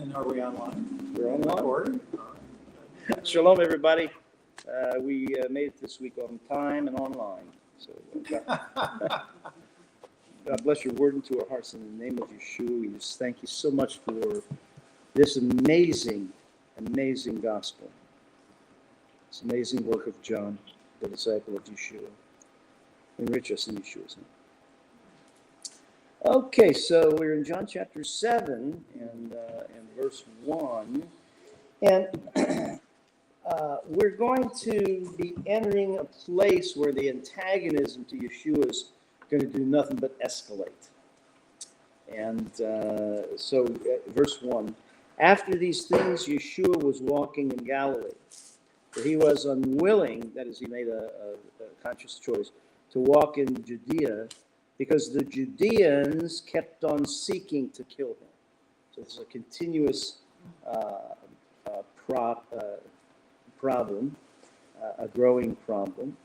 And are we online? We're online. Recording? Shalom, everybody. We made it this week on time and online. So God bless your word into our hearts in the name of Yeshua. We just thank you so much for this amazing gospel. This amazing work of John, the disciple of Yeshua. Enrich us in Yeshua's name. Okay, so we're in John chapter 7 and verse 1. And we're going to be entering a place where the antagonism to Yeshua is going to do nothing but escalate. And so verse 1. After these things, Yeshua was walking in Galilee. For he was unwilling, that is, he made a conscious choice, to walk in Judea, because the Judeans kept on seeking to kill him. So it's a continuous problem, a growing problem.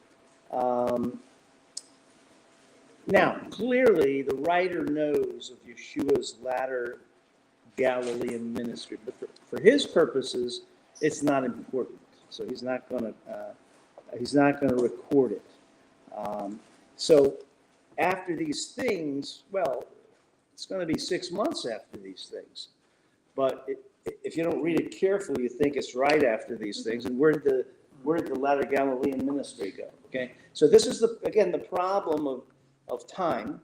Now, clearly, the writer knows of Yeshua's latter Galilean ministry, but for his purposes, it's not important. So he's not going to record it. So after these things, well, it's going to be 6 months after these things. But if you don't read it carefully, you think it's right after these things. And where did the latter Galilean ministry go? Okay, so this is the problem of time,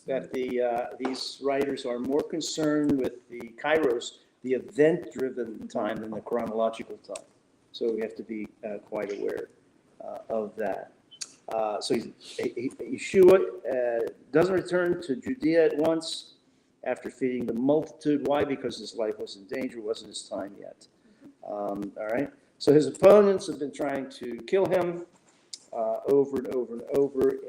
that these writers are more concerned with the kairos, the event-driven time, than the chronological time. So we have to be quite aware of that. So Yeshua doesn't return to Judea at once after feeding the multitude. Why? Because his life was in danger. It wasn't his time yet. All right. So his opponents have been trying to kill him over and over and over,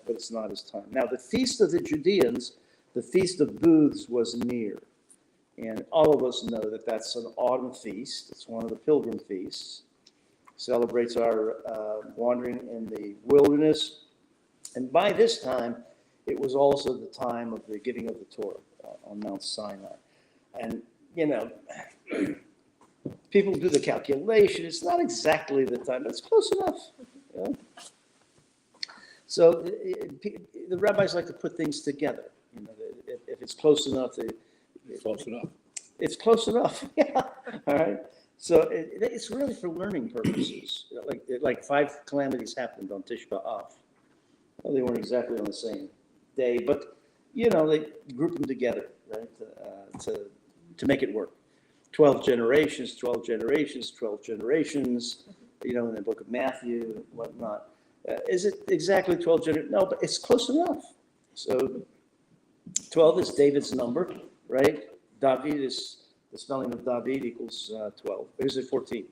but it's not his time. Now, the feast of the Judeans, the Feast of Booths, was near. And all of us know that that's an autumn feast. It's one of the pilgrim feasts. Celebrates our wandering in the wilderness. And by this time, it was also the time of the giving of the Torah on Mount Sinai. And, people do the calculation. It's not exactly the time, but it's close enough. You know? So the rabbis like to put things together. If it's close enough, Close enough. It's close enough. Yeah. All right. So it's really for learning purposes. Like 5 calamities happened on Tisha B'Av. Well, they weren't exactly on the same day, but they group them together, right? To make it work. 12 generations, 12 generations, 12 generations. In the book of Matthew and whatnot. Is it exactly 12 generations? No, but it's close enough. So 12 is David's number, right? David is. The spelling of David equals 12. Or is it 14?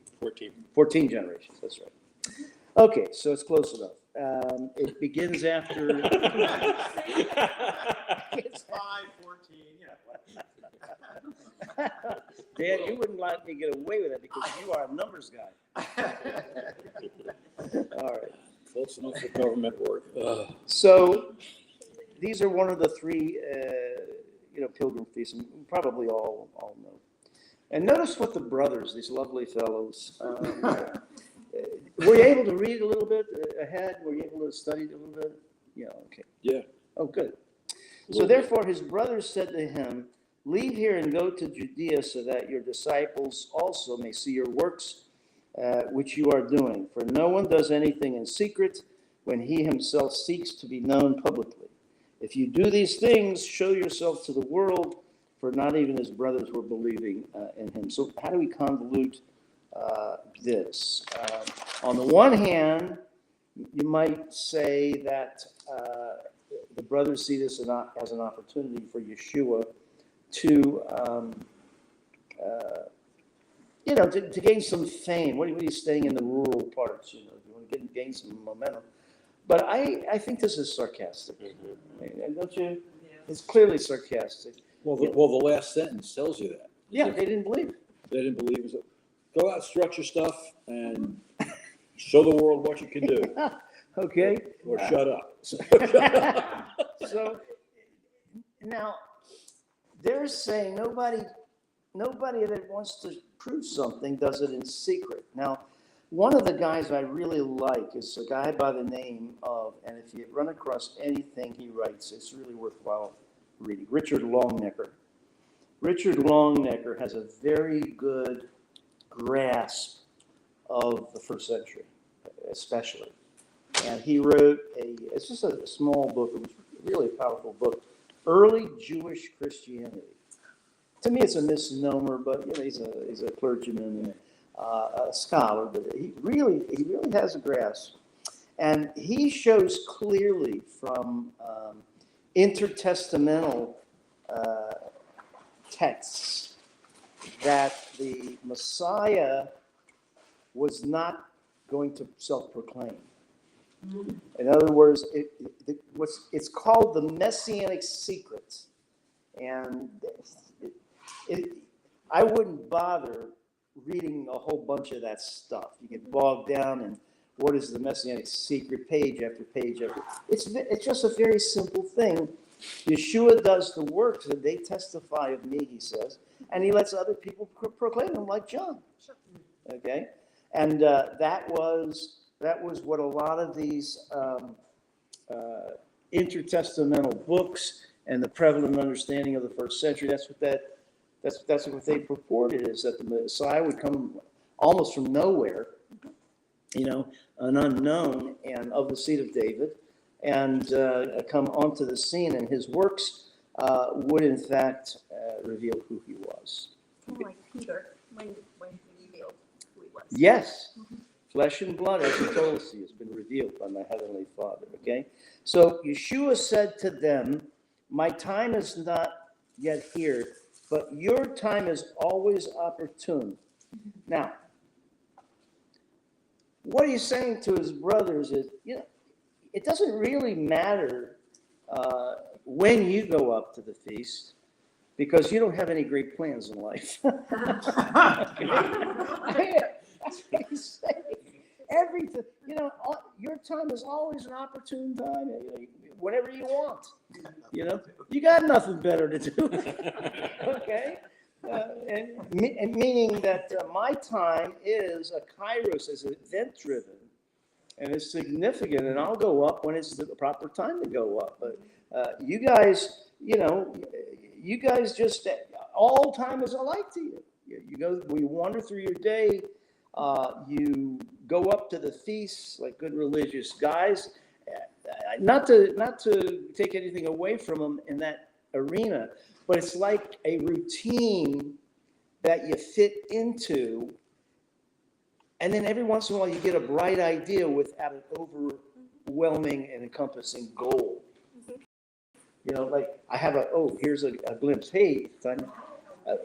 14 generations, that's right. Okay, so it's close enough. It begins after... It's 5, 14, yeah. Dan, you wouldn't let me get away with it because you are a numbers guy. All right. Close enough for government work. So these are one of the 3 pilgrim feasts, and probably all know. And notice what the brothers, these lovely fellows, were you able to read a little bit ahead? Were you able to study a little bit? Yeah, okay. Yeah. Oh, good. So therefore his brothers said to him, "Leave here and go to Judea so that your disciples also may see your works, which you are doing. For no one does anything in secret when he himself seeks to be known publicly. If you do these things, show yourself to the world, for not even his brothers were believing in him." So how do we convolute this? On the one hand, you might say that the brothers see this as an opportunity for Yeshua to gain some fame. What are you staying in the rural parts? You want to gain some momentum. But I think this is sarcastic. Mm-hmm. Don't you? Yeah. It's clearly sarcastic. Well, the last sentence tells you that. Yeah, they didn't believe. They didn't believe it. Go out, structure stuff, and show the world what you can do. Okay. Or shut up. So now they're saying nobody nobody that wants to prove something does it in secret. Now, one of the guys I really like is a guy by the name of, and if you run across anything he writes, it's really worthwhile reading, Richard Longnecker. Richard Longnecker has a very good grasp of the first century, especially. And he wrote it's just a small book, it was really a powerful book, Early Jewish Christianity. To me, it's a misnomer, but he's a clergyman and a scholar, but he really has a grasp. And he shows clearly from intertestamental texts that the Messiah was not going to self-proclaim. In other words, it's called the Messianic secret. And I wouldn't bother reading a whole bunch of that stuff. You get bogged down in what is the Messianic secret, page after page after. It's just a very simple thing. Yeshua does the works, and they testify of me, he says, and he lets other people proclaim him, like John. Okay, and that was what a lot of these intertestamental books and the prevalent understanding of the first century. That's what they purported, is that the Messiah would come almost from nowhere, an unknown, and of the seed of David, and come onto the scene, and his works would in fact reveal who he was. Like Peter, when he revealed who he was. Yes. Flesh and blood, as he told us, has been revealed by my heavenly Father. Okay? So Yeshua said to them, my time is not yet here, but your time is always opportune. Now, what he's saying to his brothers is, it doesn't really matter when you go up to the feast, because you don't have any great plans in life. That's what he's saying. Everything, your time is always an opportune time. Whenever you want, you got nothing better to do. Okay, and meaning that my time is a kairos, is event driven, and it's significant. And I'll go up when it's the proper time to go up. But you guys, you guys just all time is alike to you. You go, we wander through your day. You go up to the feasts like good religious guys, not to take anything away from them in that arena, but it's like a routine that you fit into, and then every once in a while you get a bright idea without an overwhelming and encompassing goal. Like I have here's a glimpse. Hey, son,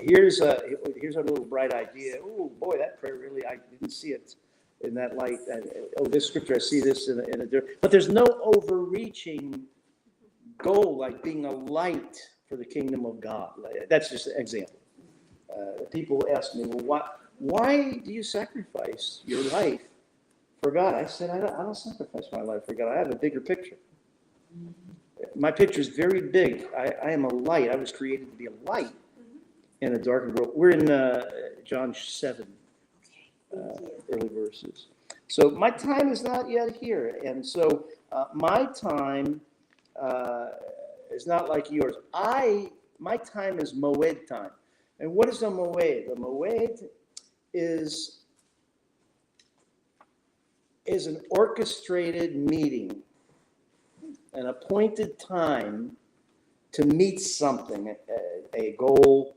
here's a little bright idea. Oh boy, that prayer really, I didn't see it in that light. This scripture, I see this in a different. But there's no overreaching goal like being a light for the kingdom of God. That's just an example. People ask me, well, why do you sacrifice your life for God? I said, I don't sacrifice my life for God. I have a bigger picture. My picture is very big. I am a light. I was created to be a light in a darkened world. We're in John 7, early verses. So my time is not yet here. And so my time is not like yours. My time is Moed time. And what is a Moed? A Moed is an orchestrated meeting, an appointed time to meet something, a goal,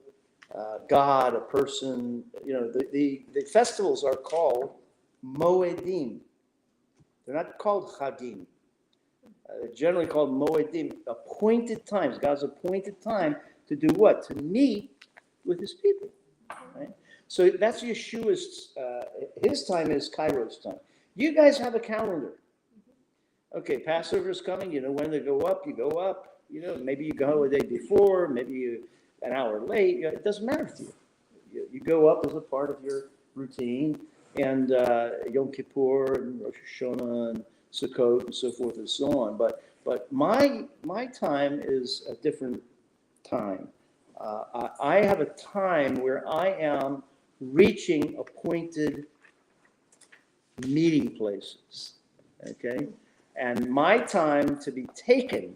God, a person. The festivals are called Moedim. They're not called Chagim. They're generally called Moedim, appointed times. God's appointed time to do what? To meet with his people. Right? So that's Yeshua's, his time is Kairos time. You guys have a calendar. Okay, Passover is coming. You know when to go up, you go up. Maybe you go a day before, maybe you an hour late. It doesn't matter to you. You go up as a part of your routine, and Yom Kippur and Rosh Hashanah and Sukkot and so forth and so on. But my time is a different time. I have a time where I am reaching appointed meeting places, okay? And my time to be taken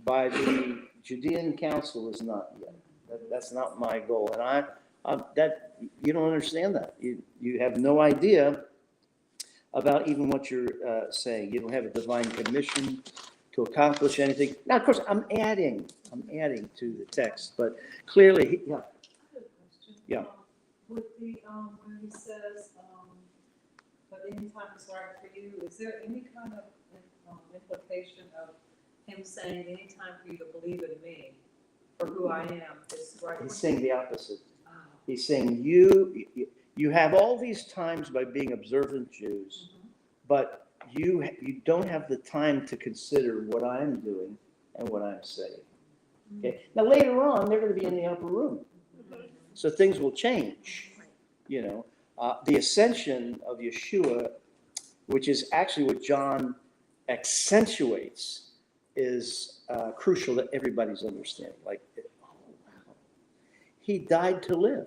by the Judean council is not yet. That's not my goal. And you don't understand that. You have no idea about even what you're saying. You don't have a divine commission to accomplish anything. Now, of course, I'm adding to the text, but clearly, yeah. I have a question. Yeah. With the, when he says, but any time is right for you, is there any kind of implication of him saying any time for you to believe in me, for who I am, is right? He's saying the opposite. Oh. He's saying you have all these times by being observant Jews, but you don't have the time to consider what I'm doing and what I'm saying. Okay. Now later on, they're going to be in the upper room, so things will change. You know, the ascension of Yeshua, which is actually what John accentuates, is crucial to everybody's understanding. Like, oh wow, he died to live.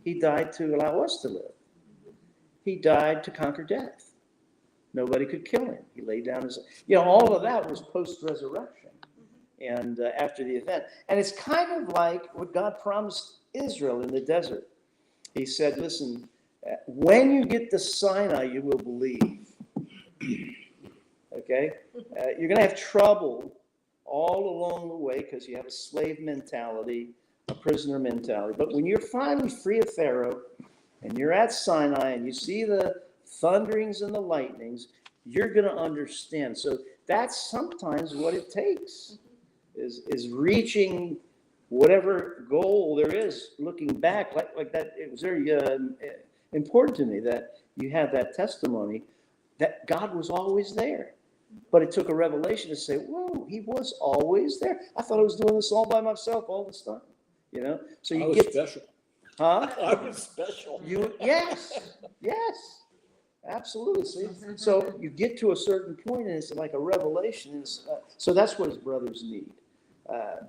He died to allow us to live. He died to conquer death. Nobody could kill him. He laid down his, all of that was post-resurrection and after the event. And it's kind of like what God promised Israel in the desert. He said, listen, when you get to Sinai, you will believe. Okay? You're going to have trouble all along the way because you have a slave mentality, a prisoner mentality. But when you're finally free of Pharaoh and you're at Sinai and you see the thunderings and the lightnings, you're going to understand. So that's sometimes what it takes, is reaching whatever goal there is, looking back like that. It was very important to me that you have that testimony that God was always there. But it took a revelation to say, whoa, he was always there. I thought I was doing this all by myself all this time, So I you was get special. Huh? I was special. Yes, absolutely. See? So you get to a certain point, and it's like a revelation. So that's what his brothers need.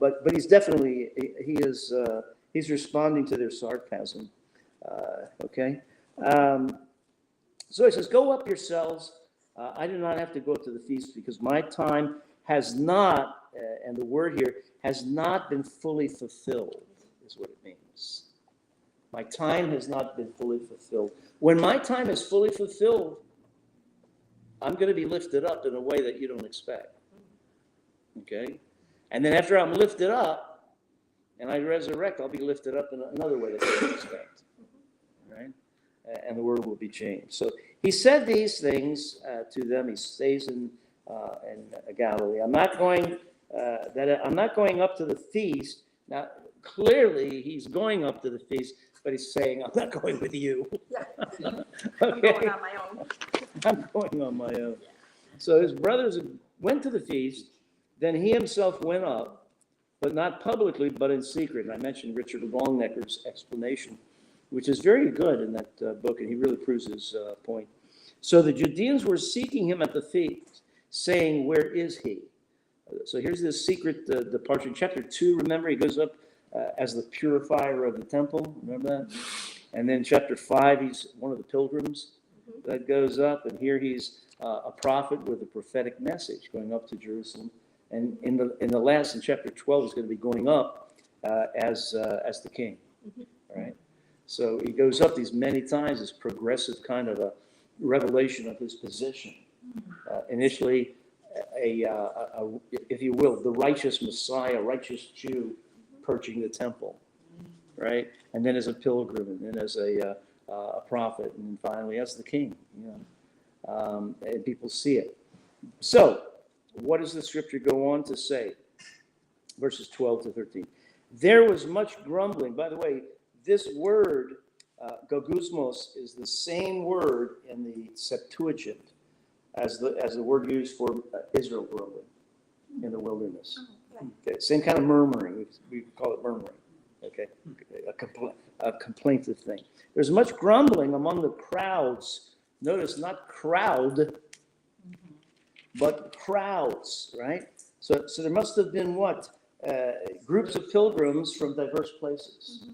But he's definitely he's responding to their sarcasm. Okay. So he says, "Go up yourselves. I do not have to go to the feast because my time has not, and the word here has not been fully fulfilled." Is what it means. My time has not been fully fulfilled. When my time is fully fulfilled, I'm going to be lifted up in a way that you don't expect. Okay? And then after I'm lifted up and I resurrect, I'll be lifted up in another way that you don't expect. Right? And the world will be changed. So he said these things to them. He stays in Galilee. I'm not going up to the feast. Now, clearly, he's going up to the feast, but he's saying, I'm not going with you. Yeah. Okay? I'm going on my own. I'm going on my own. So his brothers went to the feast. Then he himself went up, but not publicly, but in secret. And I mentioned Richard Longnecker's explanation, which is very good in that book, and he really proves his point. So the Judeans were seeking him at the feast, saying, where is he? So here's this secret departure. In chapter 2, remember, he goes up as the purifier of the temple. Remember that? And then chapter 5, he's one of the pilgrims that goes up. And here he's a prophet with a prophetic message going up to Jerusalem. And in chapter 12, he's going to be going up as the king. Right? So he goes up these many times, this progressive kind of a revelation of his position. Initially, if you will, the righteous Messiah, righteous Jew, purging the temple, right? And then as a pilgrim, and then as a prophet, and then finally as the king. And people see it. So, what does the scripture go on to say? Verses 12 to 13. There was much grumbling. By the way, this word, gogusmos, is the same word in the Septuagint as the word used for Israel grumbling in the wilderness. Okay, same kind of murmuring. We call it murmuring. Okay, a complaintive thing. There's much grumbling among the crowds. Notice, not crowd, but crowds, right? So there must have been what? groups of pilgrims from diverse places,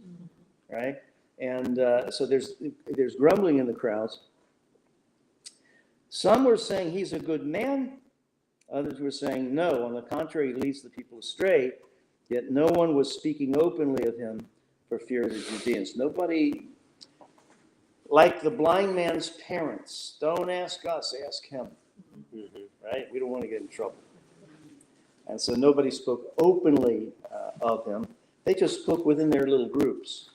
right? And so there's grumbling in the crowds. Some were saying he's a good man. Others were saying no. On the contrary, he leads the people astray. Yet no one was speaking openly of him for fear of the Judeans. Nobody, like the blind man's parents, don't ask us, ask him. Right? We don't want to get in trouble. And so nobody spoke openly of him. They just spoke within their little groups.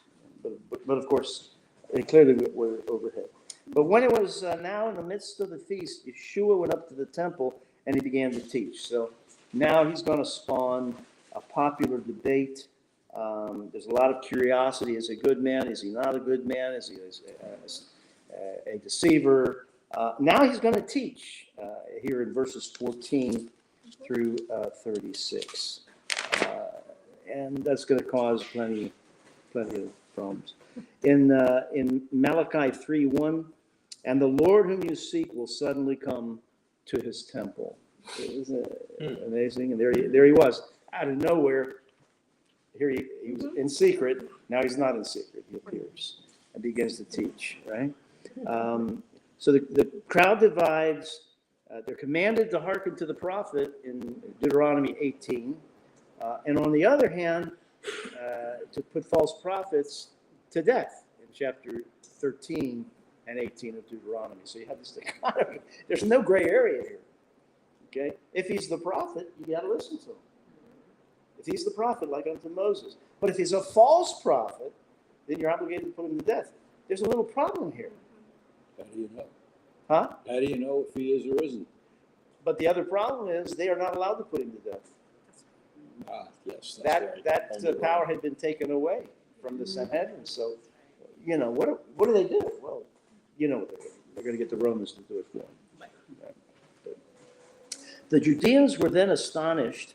But of course, they clearly were overhead. But when it was now in the midst of the feast, Yeshua went up to the temple and he began to teach. So now he's going to spawn a popular debate. There's a lot of curiosity. Is he a good man? Is he not a good man? Is he a deceiver? Now he's going to teach here in verses 14 through 36. And that's going to cause plenty of problems. In Malachi 3:1, and the Lord whom you seek will suddenly come to his temple. Isn't it amazing? And there he was, out of nowhere. Here he was in secret. Now he's not in secret. He appears and begins to teach, right? So the crowd divides. They're commanded to hearken to the prophet in Deuteronomy 18. And on the other hand, to put false prophets to death in chapter 13 and 18 of Deuteronomy. So you have this dichotomy. There's no gray area here. Okay? If he's the prophet, you got to listen to him. If he's the prophet, like unto Moses. But if he's a false prophet, then you're obligated to put him to death. There's a little problem here. How do you know? Huh? How do you know if he is or isn't? But the other problem is they are not allowed to put him to death. Yes. That's That power had been taken away from the Sanhedrin. So, what do they do? Well, you know what they're doing. They're going to get the Romans to do it for them. The Judeans were then astonished,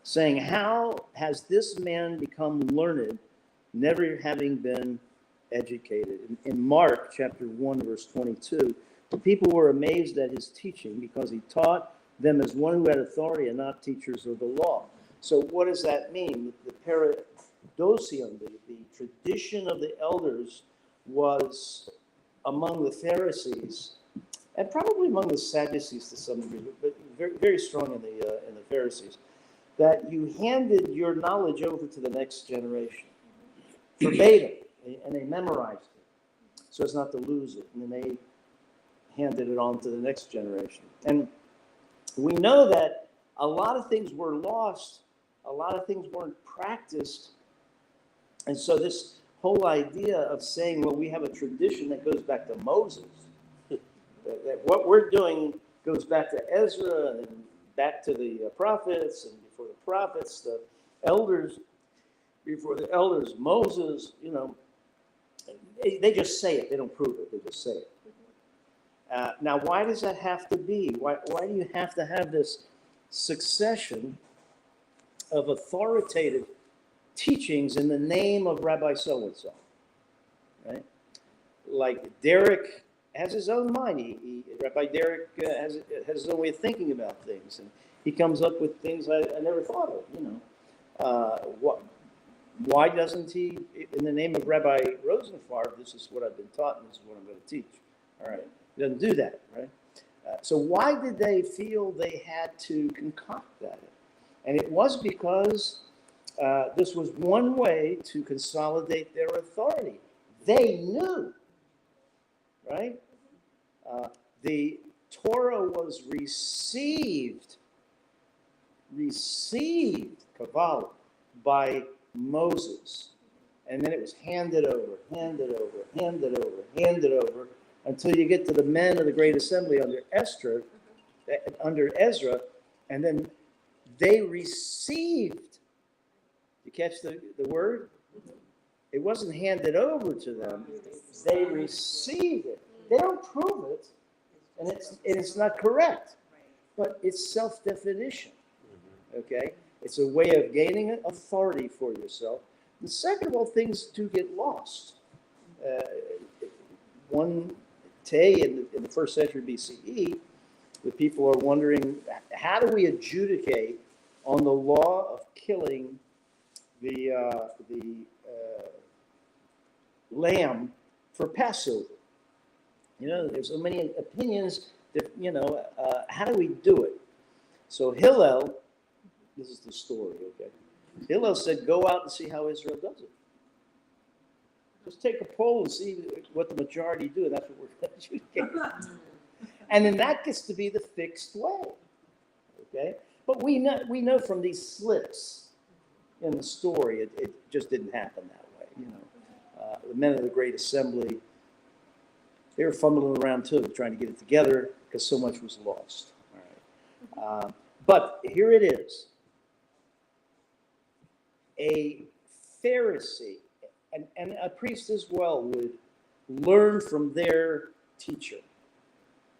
saying, how has this man become learned, never having been educated? In Mark chapter 1, verse 22, the people were amazed at his teaching because he taught them as one who had authority and not teachers of the law. So what does that mean? The paradosium, the tradition of the elders, was among the Pharisees, and probably among the Sadducees to some degree, but very, very strong in the Pharisees, that you handed your knowledge over to the next generation, verbatim, and they memorized it, so as not to lose it, and then they handed it on to the next generation. And we know that a lot of things were lost, a lot of things weren't practiced, and so this whole idea of saying, well, we have a tradition that goes back to Moses, that what we're doing goes back to Ezra and back to the prophets, and before the prophets, the elders, before the elders, Moses, they just say it. They don't prove it. They just say it. Now, why does that have to be? Why do you have to have this succession of authoritative teachings in the name of Rabbi so-and-so? Right? Like Derek has his own mind. Rabbi Derek has his own way of thinking about things, and he comes up with things I never thought of. Why doesn't he, in the name of Rabbi Rosenfarb, this is what I've been taught and this is what I'm going to teach? All right. He doesn't do that, right? So why did they feel they had to concoct that? And it was because this was one way to consolidate their authority. They knew, right? The Torah was received, Kabbalah, by Moses. And then it was handed over, until you get to the men of the Great Assembly under Ezra, and then they received. You catch the word? It wasn't handed over to them. They received it. They don't prove it, and it's not correct, but it's self-definition. Okay? It's a way of gaining authority for yourself. And second of all, things do get lost. One day in the first century BCE, the people are wondering, how do we adjudicate on the law of killing the lamb for Passover. You know, there's so many opinions that, how do we do it? So Hillel, this is the story, okay? Hillel said, go out and see how Israel does it. Just take a poll and see what the majority do, and that's what we're going to do. And then that gets to be the fixed way, okay? But we know from these slips in the story, it just didn't happen that way, the men of the Great Assembly, they were fumbling around too, trying to get it together because so much was lost. All right. But here it is. A Pharisee and a priest as well would learn from their teacher.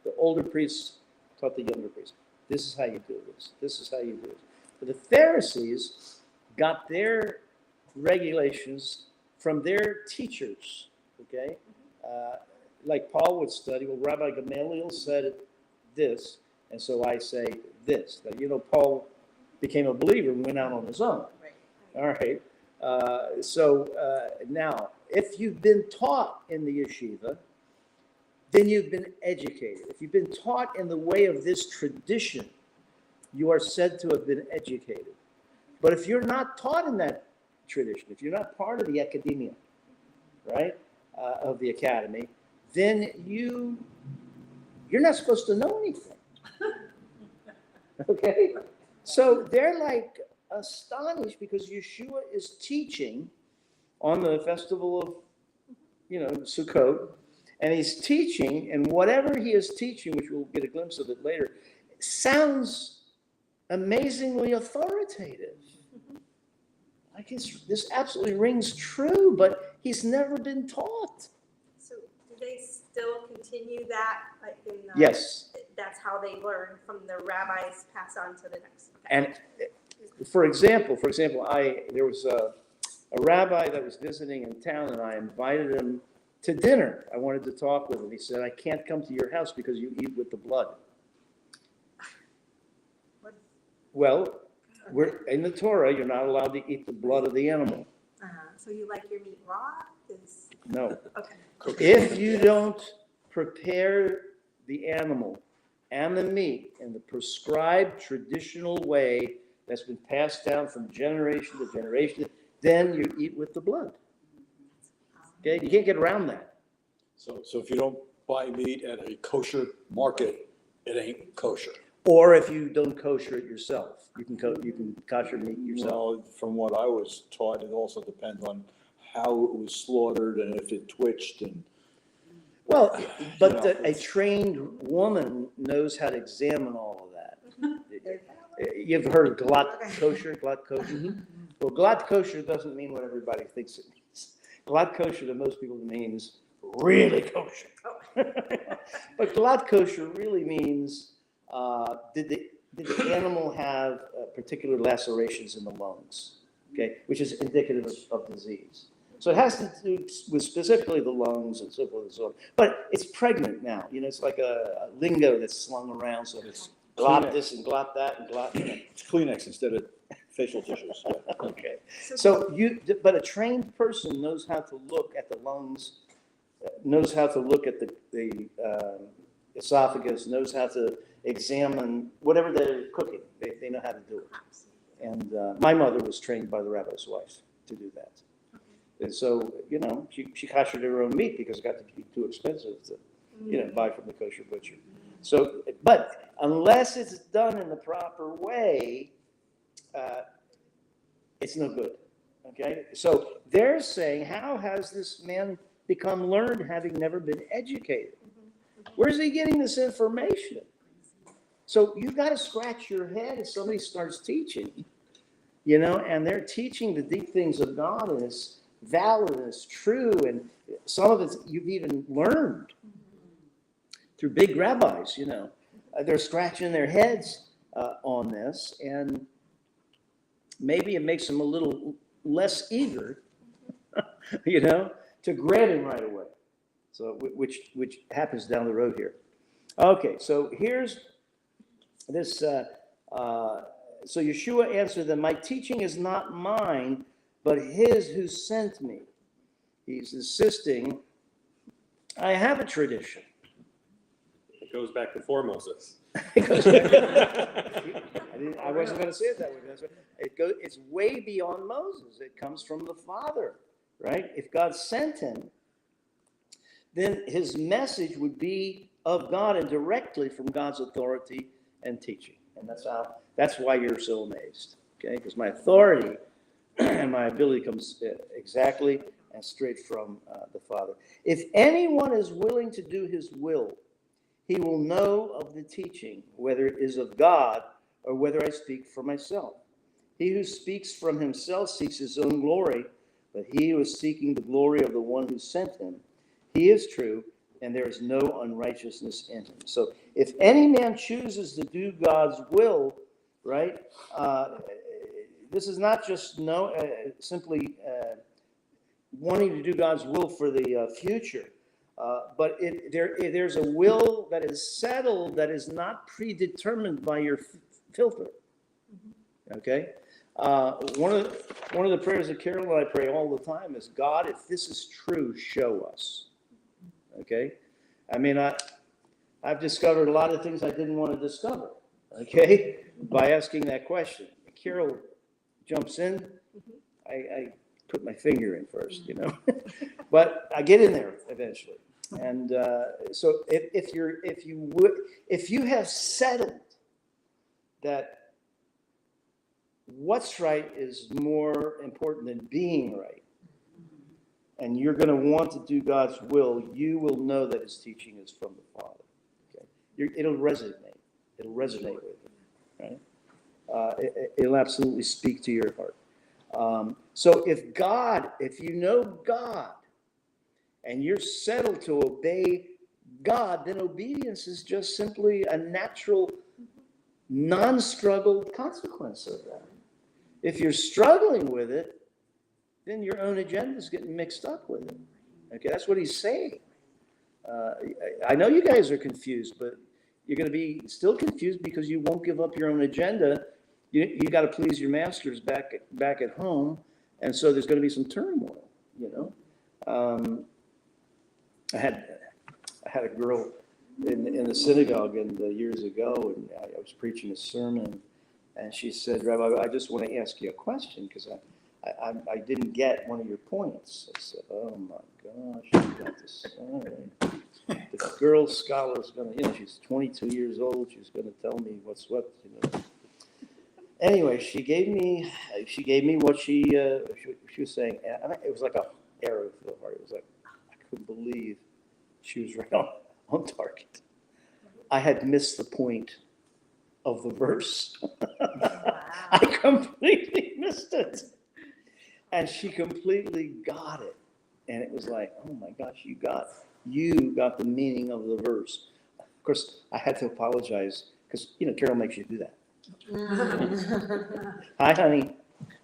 The older priests taught the younger priests. This is how you do this. This is how you do it. But the Pharisees got their regulations from their teachers, okay? Like Paul would study, well, Rabbi Gamaliel said this, and so I say this. Now, Paul became a believer and went out on his own. All right. Now, if you've been taught in the yeshiva, then you've been educated. If you've been taught in the way of this tradition, you are said to have been educated. But if you're not taught in that tradition, if you're not part of the academia, right, of the academy, then you're not supposed to know anything. Okay? So they're like astonished because Yeshua is teaching on the festival of, Sukkot, and he's teaching, and whatever he is teaching, which we'll get a glimpse of it later, sounds amazingly authoritative. Like this absolutely rings true, but he's never been taught. So do they still continue that? Like Yes. That's how they learn from the rabbis, pass on to the next. And for example, there was a rabbi that was visiting in town, and I invited him to dinner. I wanted to talk with him. He said, I can't come to your house because you eat with the blood. What? Well, we're in the Torah, you're not allowed to eat the blood of the animal. So you like your meat raw? No. Okay. If you don't prepare the animal and the meat in the prescribed traditional way that's been passed down from generation to generation, then you eat with the blood. Okay, you can't get around that. So if you don't buy meat at a kosher market, it ain't kosher. Or if you don't kosher it yourself, you can kosher meat yourself. Well, from what I was taught, it also depends on how it was slaughtered and if it twitched and. Well, but a trained woman knows how to examine all of that. You've heard of glatt kosher? Well, glatt kosher doesn't mean what everybody thinks it means. Glatt kosher to most people means really kosher. But glatt kosher really means did the animal have particular lacerations in the lungs, okay, which is indicative of disease. So it has to do with specifically the lungs and so forth and so on. But it's pregnant now. It's like a lingo that's slung around. So it's glot this and glot that and glot. It's Kleenex instead of facial tissues. Yeah. Okay. But a trained person knows how to look at the lungs, knows how to look at the esophagus, knows how to examine whatever they're cooking. They know how to do it. And my mother was trained by the rabbi's wife to do that. And so, she koshered her own meat because it got to be too expensive to, buy from the kosher butcher. So, but unless it's done in the proper way, it's no good. Okay? So they're saying, how has this man become learned having never been educated? Where's he getting this information? So you've got to scratch your head if somebody starts teaching, and they're teaching the deep things of God, and it's valid and it's true, and some of it you've even learned through big rabbis. They're scratching their heads on this, and maybe it makes them a little less eager, to grab him right away. So which happens down the road here. Okay, so here's this So Yeshua answered them, my teaching is not mine, but his who sent me. He's insisting, I have a tradition. It goes back before Moses. I wasn't going to say it that way. It's way beyond Moses. It comes from the Father, right? If God sent him, then his message would be of God and directly from God's authority and teaching. And that's why you're so amazed, okay? Because my authority and my ability comes exactly and straight from the Father. If anyone is willing to do his will, he will know of the teaching, whether it is of God or whether I speak for myself. He who speaks from himself seeks his own glory, but he who is seeking the glory of the one who sent him, he is true, and there is no unrighteousness in him. So if any man chooses to do God's will, right, this is not just simply wanting to do God's will for the future. But there's a will that is settled, that is not predetermined by your filter. Okay? One of the prayers that Carol and I pray all the time is, God, if this is true, show us. Okay? I mean, I've discovered a lot of things I didn't want to discover, okay, by asking that question. Carol jumps in. I put my finger in first, but I get in there eventually. And so if you have settled that what's right is more important than being right, and you're going to want to do God's will, you will know that his teaching is from the Father. Okay, it'll resonate. It'll resonate with you, right? It'll absolutely speak to your heart. So if you know God, and you're settled to obey God, then obedience is just simply a natural, non-struggled consequence of that. If you're struggling with it, then your own agenda is getting mixed up with it. Okay, that's what he's saying. I know you guys are confused, but you're going to be still confused because you won't give up your own agenda. You got to please your masters back at home, and so there's going to be some turmoil. I had a girl in the synagogue years ago, and I was preaching a sermon, and she said, Rabbi, I just want to ask you a question because I didn't get one of your points. I said, oh my gosh, you got to say. The girl scholar's going to, she's 22 years old. She's going to tell me what's what, Anyway, she gave me what she was saying. It was like an arrow to the heart. It was like, I couldn't believe she was right on target. I had missed the point of the verse. Wow. I completely missed it. And she completely got it. And it was like, oh my gosh, you got the meaning of the verse. Of course, I had to apologize because, Carol makes you do that. Hi, honey.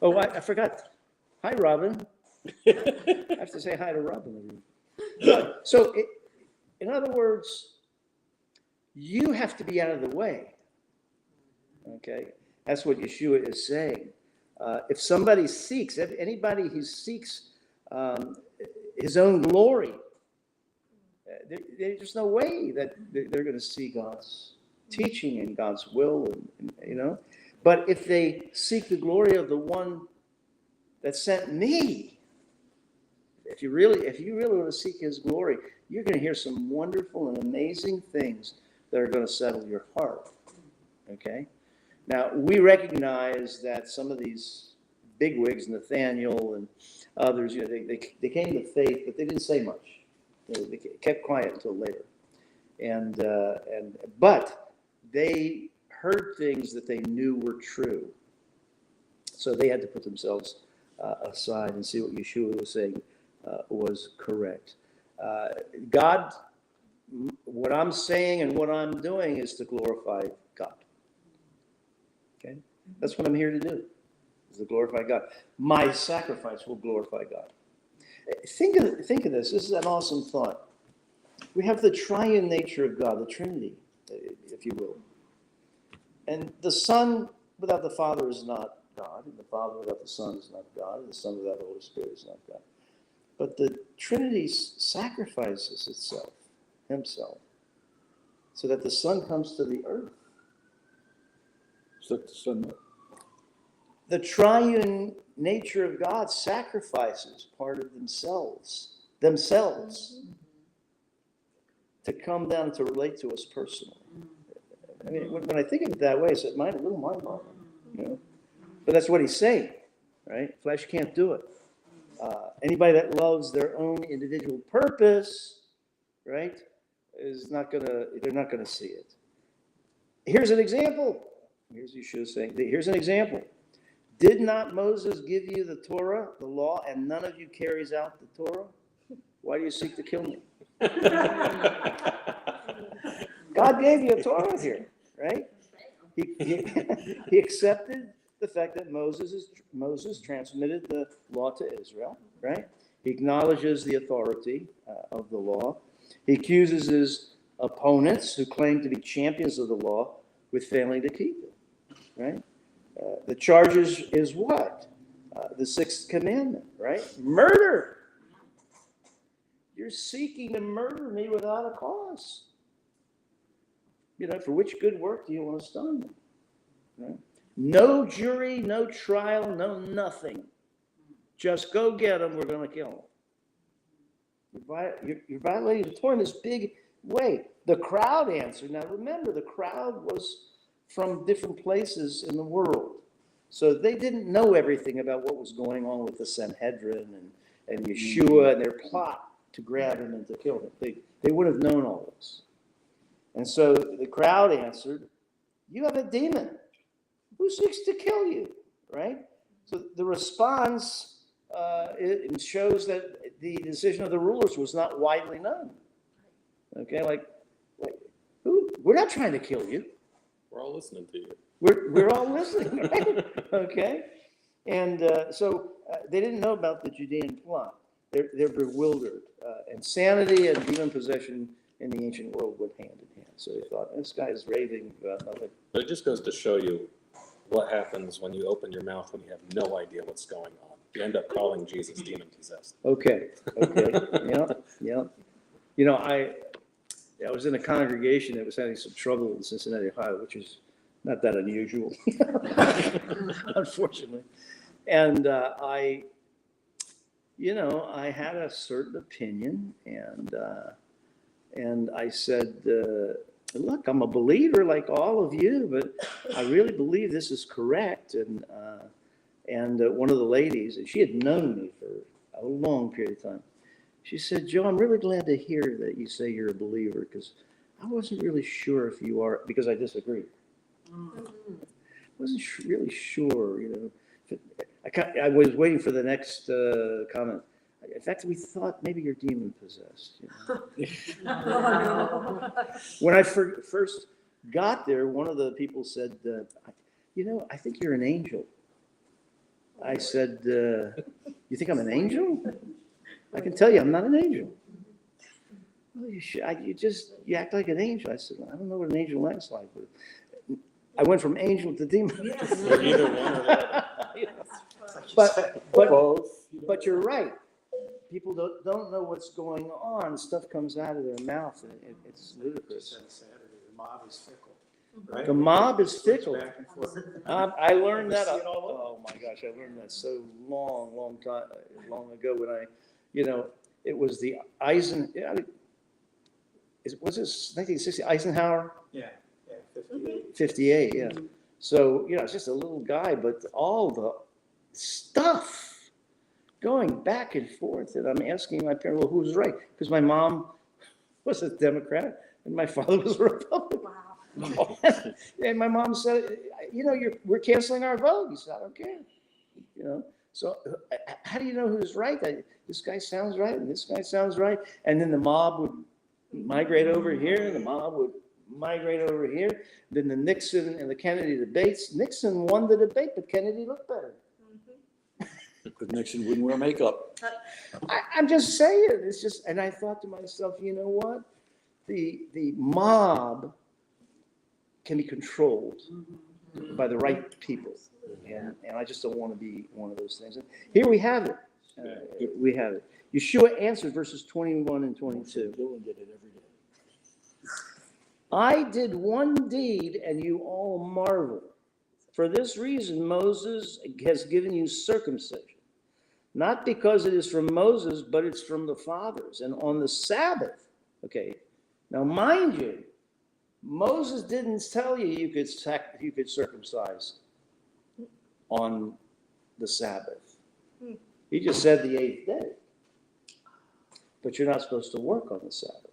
Oh, I forgot. Hi, Robin. I have to say hi to Robin. So, in other words, you have to be out of the way. Okay? That's what Yeshua is saying. If somebody seeks, if anybody who seeks his own glory, there's no way that they're going to see God's teaching and God's will, and. But if they seek the glory of the one that sent me, if you really want to seek his glory, you're going to hear some wonderful and amazing things that are going to settle your heart. Okay? Now, we recognize that some of these bigwigs, Nathaniel and others, they came to faith, but they didn't say much. They kept quiet until later. But they heard things that they knew were true. So they had to put themselves aside and see what Yeshua was saying was correct. God, what I'm saying and what I'm doing is to glorify God. Okay? That's what I'm here to do, is to glorify God. My sacrifice will glorify God. Think of this. This is an awesome thought. We have the triune nature of God, the Trinity, if you will. And the Son without the Father is not God, and the Father without the Son is not God, and the Son without the Holy Spirit is not God. But the Trinity sacrifices himself, so that the Son comes to the earth. So the Son, The triune nature of God sacrifices part of themselves to come down and to relate to us personally. I mean, when I think of it that way, it's a little mind-boggling, you know. But that's what he's saying, right? Flesh can't do it. Anybody that loves their own individual purpose, right, they're not gonna see it. Here's an example. Here's Yeshua saying, here's an example. Did not Moses give you the Torah, the law, and none of you carries out the Torah? Why do you seek to kill me? God gave you a Torah here, right? He accepted the fact that Moses transmitted the law to Israel, right? He acknowledges the authority of the law. He accuses his opponents who claim to be champions of the law with failing to keep it, right? The charge is what? The sixth commandment, right? Murder. You're seeking to murder me without a cause. You know, for which good work do you want to stone me? Right? No jury, no trial, no nothing. Just go get them. We're going to kill them. You're violating the Torah in this big way. The crowd answered. Now remember, the crowd was from different places in the world. So they didn't know everything about what was going on with the Sanhedrin and Yeshua and their plot to grab him and to kill him. They would have known all this. And so the crowd answered, you have a demon. Who seeks to kill you? Right? So the response it shows that the decision of the rulers was not widely known. Okay, like who? We're not trying to kill you. We're all listening to you. We're all listening, right? Okay, and so they didn't know about the Judean plot. They're bewildered. Insanity and demon possession in the ancient world went hand in hand. So they thought, this guy is raving about nothing. But it just goes to show you what happens when you open your mouth when you have no idea what's going on. You end up calling Jesus demon possessed. Okay, yeah. You know, I was in a congregation that was having some trouble in Cincinnati, Ohio, which is not that unusual, unfortunately. And I had a certain opinion, and I said, look, I'm a believer like all of you, but I really believe this is correct. And one of the ladies, and she had known me for a long period of time, she said, Joe, I'm really glad to hear that you say you're a believer, because I wasn't really sure if you are, because I disagreed. Wasn't really sure, you know. I was waiting for the next comment. In fact, we thought maybe you're demon possessed. You know? When I first got there, one of the people said, I think you're an angel. I said, you think I'm an angel? I can tell you I'm not an angel. Well, you act like an angel. I said, I don't know what an angel acts like, but I went from angel to demon. You're either one or the other. But you're right. People don't know what's going on. Stuff comes out of their mouth, and it's ludicrous. The mob is fickle, right? The mob is fickle. Back and forth. I learned that. See it all over. Oh my gosh, I learned that so long ago when it was the was this 1960 Eisenhower? Yeah, 58. 58, yeah. So, it's just a little guy, but all the stuff going back and forth, and I'm asking my parents, well, who's right? Because my mom was a Democrat and my father was a Republican. Wow. And my mom said, we're canceling our vote. He said, I don't care. So how do you know who's right? This guy sounds right and this guy sounds right. And then the mob would migrate over here and the mob would migrate over here. Then the Nixon and the Kennedy debates. Nixon won the debate, but Kennedy looked better. Because Nixon wouldn't wear makeup. I'm just saying, it's just, and I thought to myself, you know what? The mob can be controlled. by the right people. And I just don't want to be one of those things. And here we have it. We have it. Yeshua answered verses 21 and 22. Dylan did it every day. I did one deed and you all marvel. For this reason, Moses has given you circumcision. Not because it is from Moses, but it's from the fathers. And on the Sabbath, okay, now mind you, Moses didn't tell you you could circumcise on the Sabbath. He just said the 8th day. But you're not supposed to work on the Sabbath.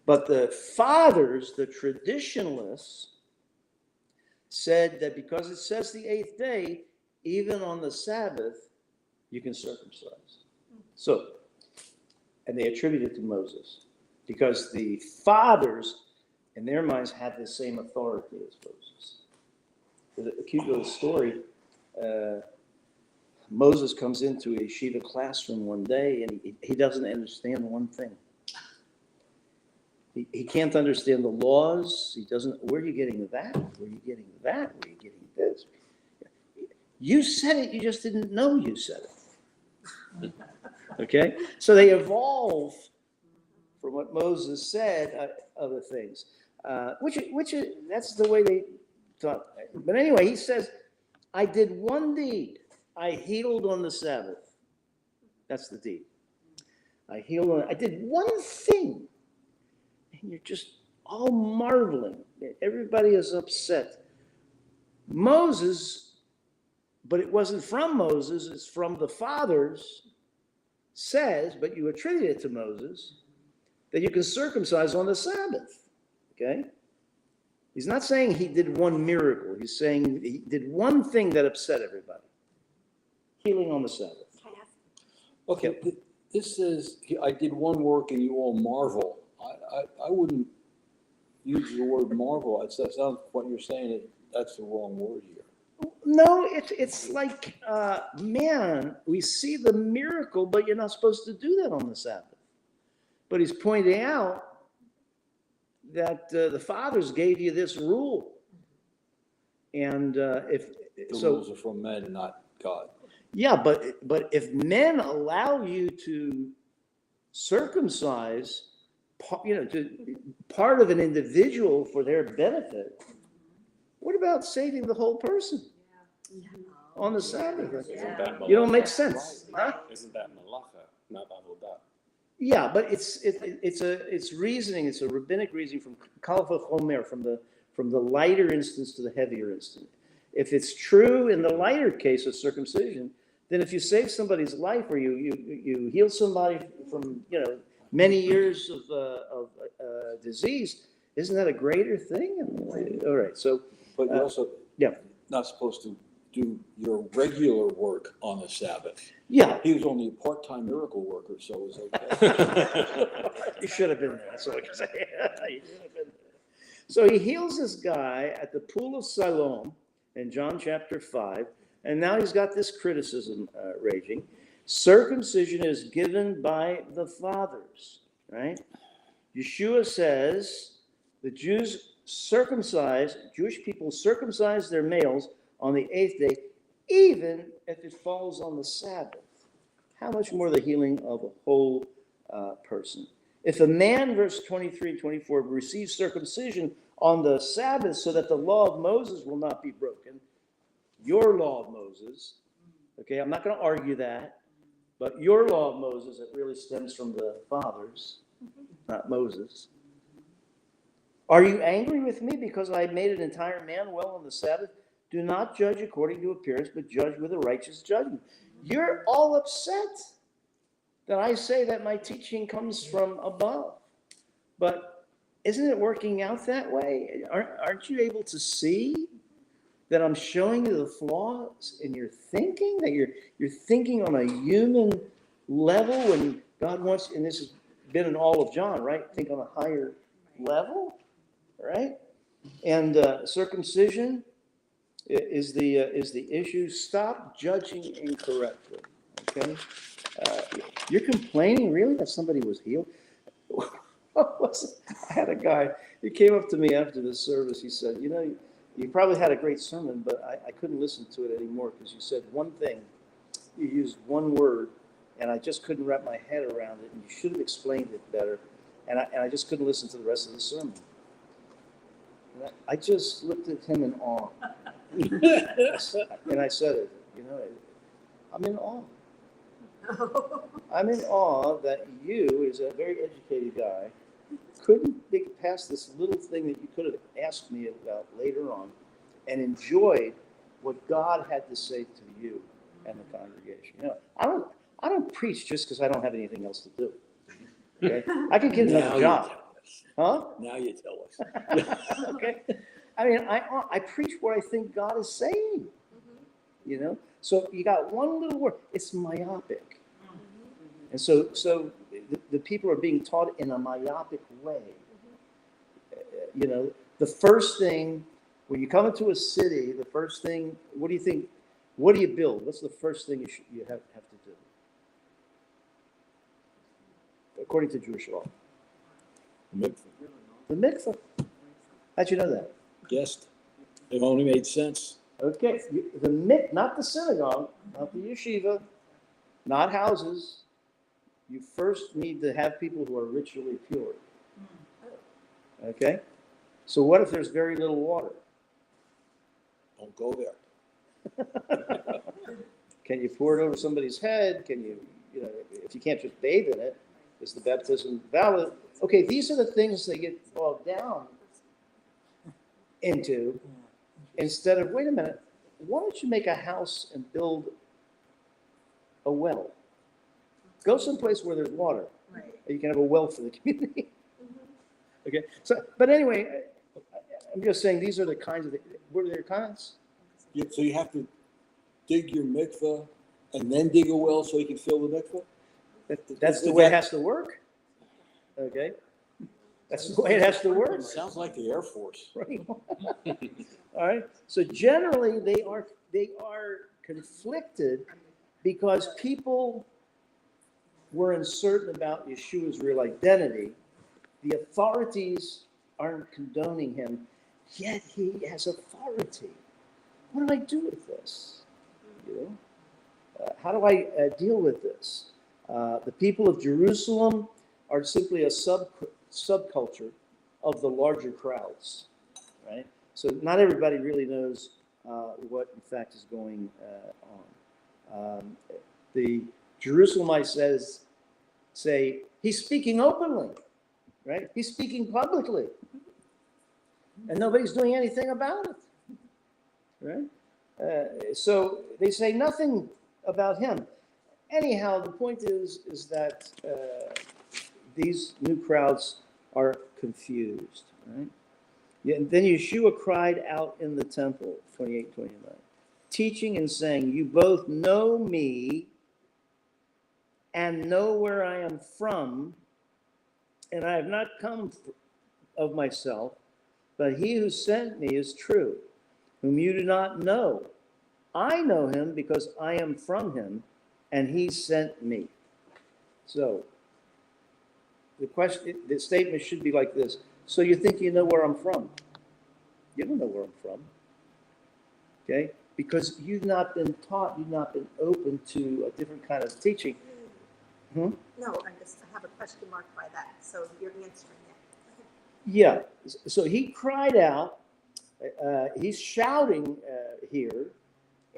But the fathers, the traditionalists, said that because it says the 8th day, even on the Sabbath, you can circumcise. So, and they attribute it to Moses because the fathers, in their minds, had the same authority as Moses. There's a cute little story. Moses comes into a yeshiva classroom one day and he doesn't understand one thing. He can't understand the laws. He doesn't, where are you getting that? Where are you getting that? Where are you getting this? You said it, you just didn't know you said it. Okay? So they evolve from what Moses said, other things. Which that's the way they thought. But anyway, he says, I did one deed. I healed on the Sabbath. That's the deed. I did one thing. And you're just all marveling. Everybody is upset. Moses, but it wasn't from Moses, it's from the fathers, says, but you attribute it to Moses, that you can circumcise on the Sabbath. Okay? He's not saying he did one miracle. He's saying he did one thing that upset everybody. Healing on the Sabbath. Okay, this says, I did one work and you all marvel. I wouldn't use the word marvel. That sounds what you're saying, that's the wrong word here. No, it's like, man, we see the miracle, but you're not supposed to do that on the Sabbath. But he's pointing out that the fathers gave you this rule. And The rules are from men, not God. Yeah, but if men allow you to circumcise, part of an individual for their benefit, what about saving the whole person on the Sabbath? Isn't that You don't make malacha? sense, huh? Isn't that malacha, not avodah? Yeah, but it's reasoning. It's a rabbinic reasoning from Kal v'chomer, from the lighter instance to the heavier instance. If it's true in the lighter case of circumcision, then if you save somebody's life or you heal somebody from many years of disease, isn't that a greater thing? All right, so But you're also yeah. not supposed to do your regular work on the Sabbath. Yeah, He was only a part-time miracle worker, so it was okay. you should have been there. That's all I can say. You should have been there. So he heals this guy at the pool of Siloam in John chapter 5, and now he's got this criticism raging. Circumcision is given by the fathers, right? Yeshua says the Jewish people circumcise their males on the 8th day, even if it falls on the Sabbath. How much more the healing of a whole person? If a man, verse 23 and 24, receives circumcision on the Sabbath so that the law of Moses will not be broken, your law of Moses, okay, I'm not going to argue that, but your law of Moses, it really stems from the fathers, not Moses. Are you angry with me because I made an entire man well on the Sabbath? Do not judge according to appearance, but judge with a righteous judgment. You're all upset that I say that my teaching comes from above. But isn't it working out that way? Aren't you able to see that I'm showing you the flaws in your thinking, that you're thinking on a human level when God wants, and this has been in all of John, right? Think on a higher level, right? And circumcision is the issue. Stop judging incorrectly, okay? You're complaining, really, that somebody was healed? I had a guy, he came up to me after the service, he said, You probably had a great sermon, but I couldn't listen to it anymore because you said one thing, you used one word, and I just couldn't wrap my head around it, and you should have explained it better, and I just couldn't listen to the rest of the sermon. And I just looked at him in awe. And I said it, I'm in awe. I'm in awe that you, as a very educated guy, couldn't get past this little thing that you could have asked me about later on and enjoyed what God had to say to you and the congregation. I don't preach just because I don't have anything else to do. Okay? I could get Now another you job. tell us. Huh? Now you tell us. Okay. I mean, I preach what I think God is saying. So you got one little word. It's myopic. And so the people are being taught in a myopic way. The first thing, when you come into a city, the first thing, what do you think, what do you build? What's the first thing you have to do? According to Jewish law. Mikvah. The mikvah. How'd you know that? Guessed. It only made sense. Okay, not the synagogue, not the yeshiva, not houses. You first need to have people who are ritually pure. Okay? So what if there's very little water? Don't go there. Can you pour it over somebody's head? Can you, if you can't just bathe in it, is the baptism valid? Okay, these are the things that get bogged down into instead of, wait a minute, why don't you make a house and build a well? Go someplace where there's water. Right. You can have a well for the community. Okay, but anyway, I'm just saying these are the kinds of, what are their kinds? So you have to dig your mikvah and then dig a well so you can fill the mikvah? That's the way it has to work. Okay? That's the way it has to work. Sounds like the Air Force. Right. All right. So generally they are conflicted because people were uncertain about Yeshua's real identity. The authorities aren't condoning him, yet he has authority. What do I do with this? How do I deal with this? The people of Jerusalem are simply a subculture of the larger crowds, right? So not everybody really knows what in fact is going on. The Jerusalemites say he's speaking openly, right? He's speaking publicly, and nobody's doing anything about it, right? So they say nothing about him. Anyhow, the point is that these new crowds are confused, right? Yeah, and then Yeshua cried out in the temple, 28-29, teaching and saying, you both know me and know where I am from, and I have not come of myself, but he who sent me is true, whom you do not know. I know him because I am from him, and he sent me. So the statement should be like this. So you think you know where I'm from? You don't know where I'm from. Okay? Because you've not been taught, you've not been open to a different kind of teaching. No, I have a question mark by that, so you're answering it. Yeah. So he cried out. He's shouting here,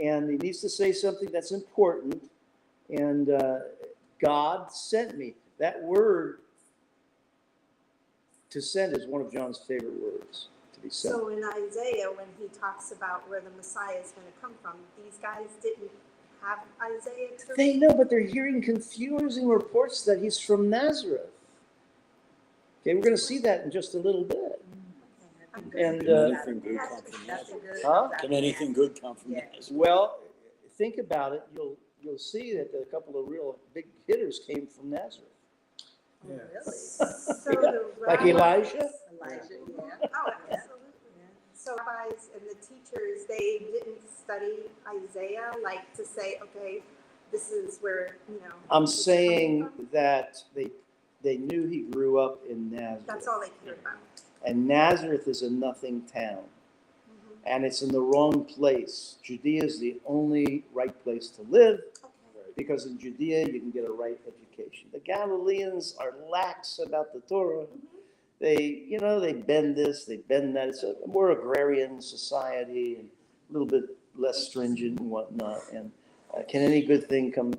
and he needs to say something that's important. And God sent me. That word to send is one of John's favorite words, to be sent. So in Isaiah, when he talks about where the Messiah is going to come from, these guys didn't have Isaiah to They read? know, but they're hearing confusing reports that he's from Nazareth. Okay, we're going to see that in just a little bit. And, Can anything good come from Nazareth? Huh? Can anything good come from Yeah. Nazareth? Well, think about it. You'll see that a couple of real big hitters came from Nazareth. Yeah. Really? So the Like rabbis- Elijah? Elijah, yeah. Oh, absolutely. So rabbis and the teachers, they didn't study Isaiah, like to say, okay, this is where, I'm he's saying coming from? that they knew he grew up in That's Nazareth. all they cared about. And Nazareth is a nothing town. and it's in the wrong place. Judea is the only right place to live, because in Judea you can get a right education. The Galileans are lax about the Torah. They bend this, they bend that. It's a more agrarian society and a little bit less stringent and whatnot. And can any good thing come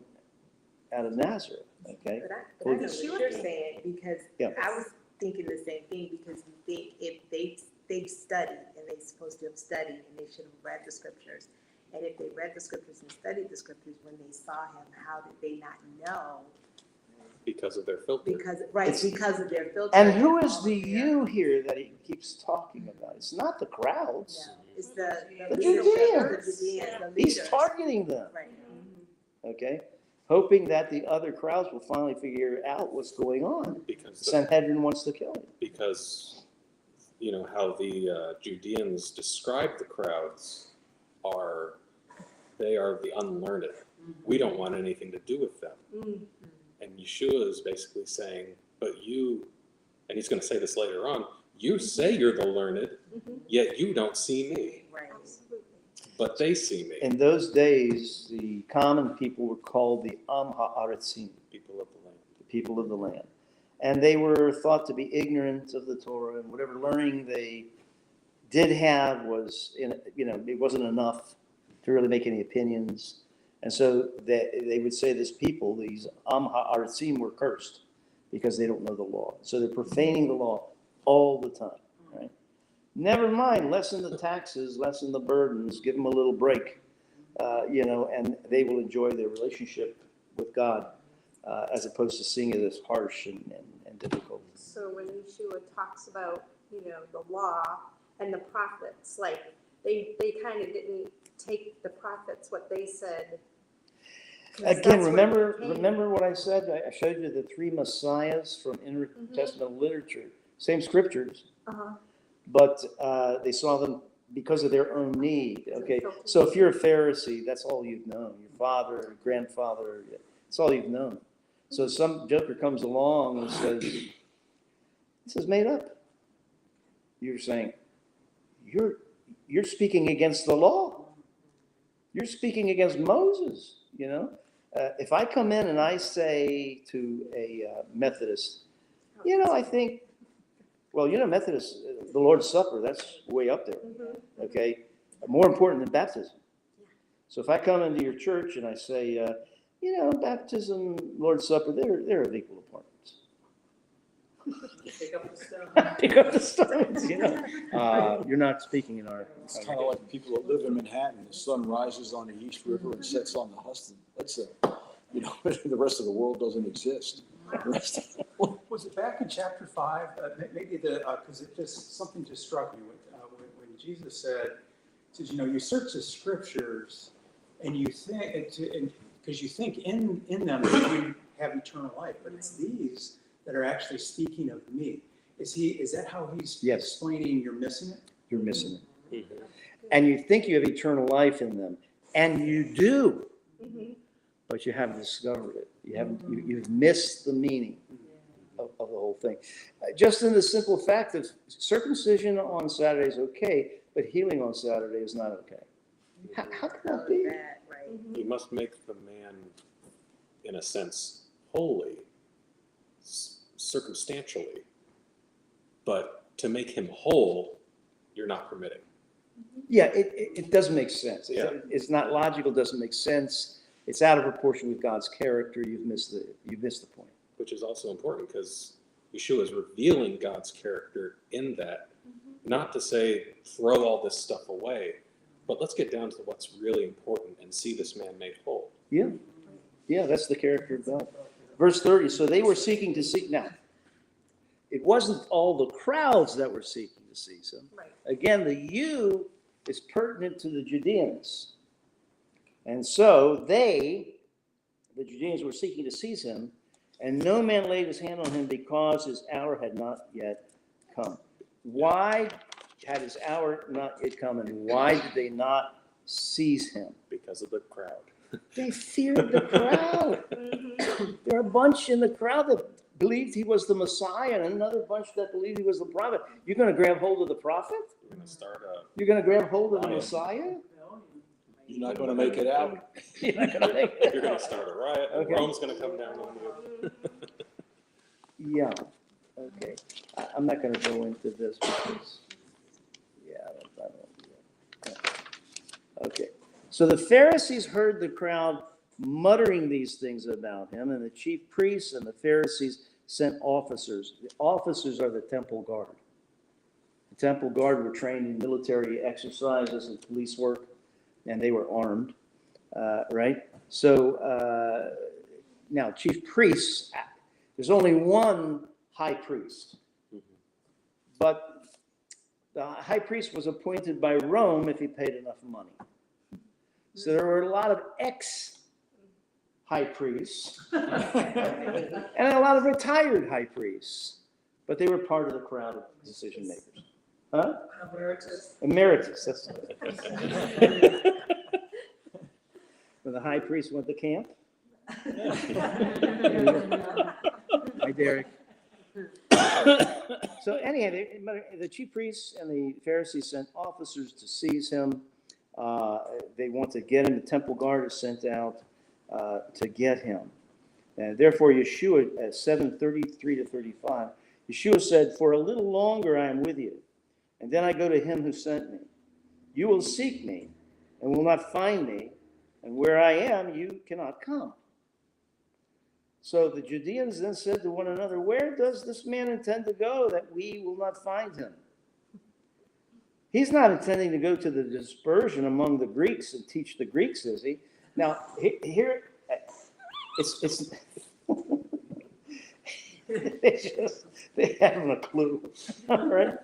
out of Nazareth? Okay. But I know what you're saying, because Yeah. I was thinking the same thing, because you think if they've studied, and they're supposed to have studied, and they should have read the scriptures. And if they read the scriptures and studied the scriptures, when they saw him, how did they not know? Because of their filter. Because of their filter. And who is the you here that he keeps talking about? It's not the crowds. Yeah, it's the Judeans. the He's leaders. targeting them, Right. okay? Hoping that the other crowds will finally figure out what's going on. Because, Sanhedrin wants to kill him. because you know how the Judeans describe the crowds they are the unlearned. We don't want anything to do with them. Mhm. And Yeshua is basically saying, but you, and he's going to say this later on, you say you're the learned, yet you don't see me, Right. Absolutely. but they see me, In those days, the common people were called the Am Ha'aretzim, people of the land. the people of the land. And they were thought to be ignorant of the Torah, and whatever learning they did have was, it wasn't enough to really make any opinions. And so they would say this people, these Am Ha'aretzim, were cursed because they don't know the law. So they're profaning the law all the time, right? Never mind, lessen the taxes, lessen the burdens, give them a little break, and they will enjoy their relationship with God, as opposed to seeing it as harsh and difficult. So when Yeshua talks about, the law and the prophets, like they kind of didn't take the prophets, what they said. 'Cause Again, that's where it came. remember what I said? I showed you the three messiahs from intertestamental literature, same scriptures, Uh-huh. but they saw them because of their own need. Okay, so if you're a Pharisee, that's all you've known. Your father, your grandfather, it's all you've known. So some joker comes along and says, "This is made up." You're saying, you're speaking against the law. You're speaking against Moses. If I come in and I say to a Methodist, I think, Methodist, the Lord's Supper, that's way up there. Okay, more important than baptism. So if I come into your church and I say, baptism, Lord's Supper, they're of equal importance. Pick up the stone. Pick up the stones, You're not speaking in our. It's kind of like people that live in Manhattan. The sun rises on the East River and sets on the Hudson. That's the rest of the world doesn't exist. The rest of the world. Was it back in chapter 5? Maybe because something just struck me when Jesus says, you search the scriptures and you think, because you think in them that you have eternal life, but it's these that are actually speaking of me. Is that how he's Yes. explaining you're missing it? You're missing it. And you think you have eternal life in them, and you do, but you haven't discovered it. You've missed the meaning of the whole thing. Just in the simple fact that circumcision on Saturday is okay, but healing on Saturday is not okay. How can that be? Right. You must make the man, in a sense, holy, circumstantially, but to make him whole, you're not permitting. Yeah, it doesn't make sense. Yeah. It's not logical, doesn't make sense. It's out of proportion with God's character. You've missed the point. Which is also important because Yeshua is revealing God's character in that, not to say throw all this stuff away, but let's get down to what's really important and see this man made whole. Yeah, that's the character of God. Verse 30, so they were seeking to see. Now, it wasn't all the crowds that were seeking to seize him. Right. Again, the you is pertinent to the Judeans. And so the Judeans were seeking to seize him, and no man laid his hand on him because his hour had not yet come. Why had his hour not yet come, and why did they not seize him? Because of the crowd. They feared the crowd. There are a bunch in the crowd that believed he was the Messiah and another bunch that believed he was the prophet. You're going to grab hold of the prophet? We're gonna start a You're going to grab hold of the Riot. Messiah? You're not gonna make it out. You're not going to make it. you're gonna start a riot, and Okay. Rome's gonna come down on you. Yeah, okay. I'm not gonna go into this because, yeah, I don't. Okay, so the Pharisees heard the crowd muttering these things about him, and the chief priests and the Pharisees sent officers. The officers are the temple guard. The temple guard were trained in military exercises and police work, and they were armed, right? So now, chief priests, there's only one high priest, but the high priest was appointed by Rome if he paid enough money. So there were a lot of ex-high priests and a lot of retired high priests, but they were part of the crowd of decision makers. Huh? Emeritus, that's it. When the high priest went to camp. Hi, Derek. So anyhow, the chief priests and the Pharisees sent officers to seize him. They want to get him. The temple guard is sent out to get him. And therefore, Yeshua, at 7:33 to 35, Yeshua said, "For a little longer I am with you, and then I go to him who sent me. You will seek me and will not find me, and where I am, you cannot come." So the Judeans then said to one another, "Where does this man intend to go that we will not find him?" He's not intending to go to the dispersion among the Greeks and teach the Greeks, is he? Now, here, it's they haven't a clue, all right?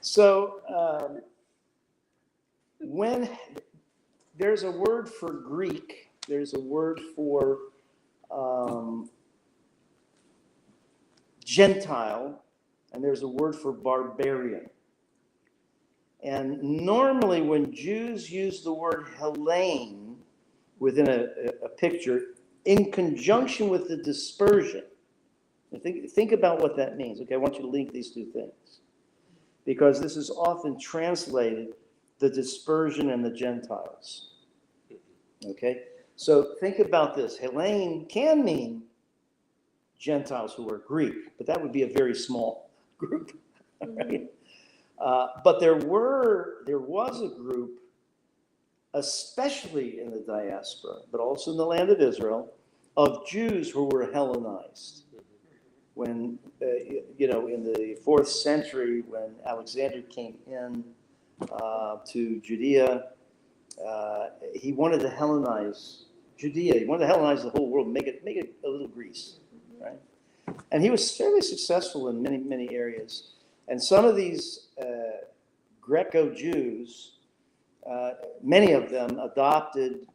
So when there's a word for Greek, there's a word for Gentile, and there's a word for barbarian. And normally when Jews use the word Hellene within a picture, in conjunction with the dispersion, think about what that means. Okay, I want you to link these two things, because this is often translated the dispersion and the Gentiles. Okay, so think about this. Hellene can mean Gentiles who are Greek, but that would be a very small group. Right? But there was a group, especially in the diaspora, but also in the land of Israel, of Jews who were Hellenized. When, in the 4th century, when Alexander came in to Judea, he wanted to Hellenize Judea. He wanted to Hellenize the whole world, make it a little Greece, right? And he was fairly successful in many, many areas. And some of these Greco-Jews, many of them adopted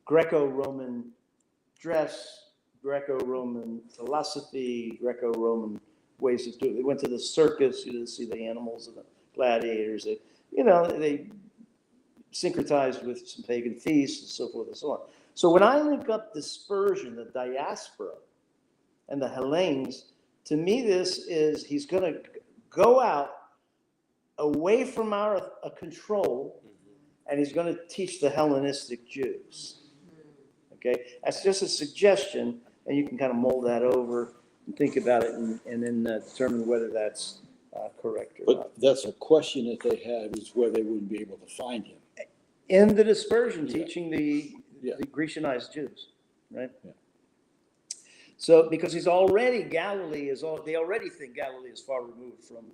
Greco-Roman dress, Greco-Roman philosophy, Greco-Roman ways of doing it. They went to the circus, to see the animals and the gladiators. They syncretized with some pagan feasts and so forth and so on. So when I link up dispersion, the diaspora, and the Hellenes, to me this is he's going to go out away from our control, and he's going to teach the Hellenistic Jews. Okay, that's just a suggestion, and you can kind of mold that over and think about it, and then determine whether that's correct or not. But that's a question that they have, is where they wouldn't be able to find him. In the dispersion, Yeah. teaching the Grecianized Jews, right? Yeah. So because they already think Galilee is far removed from,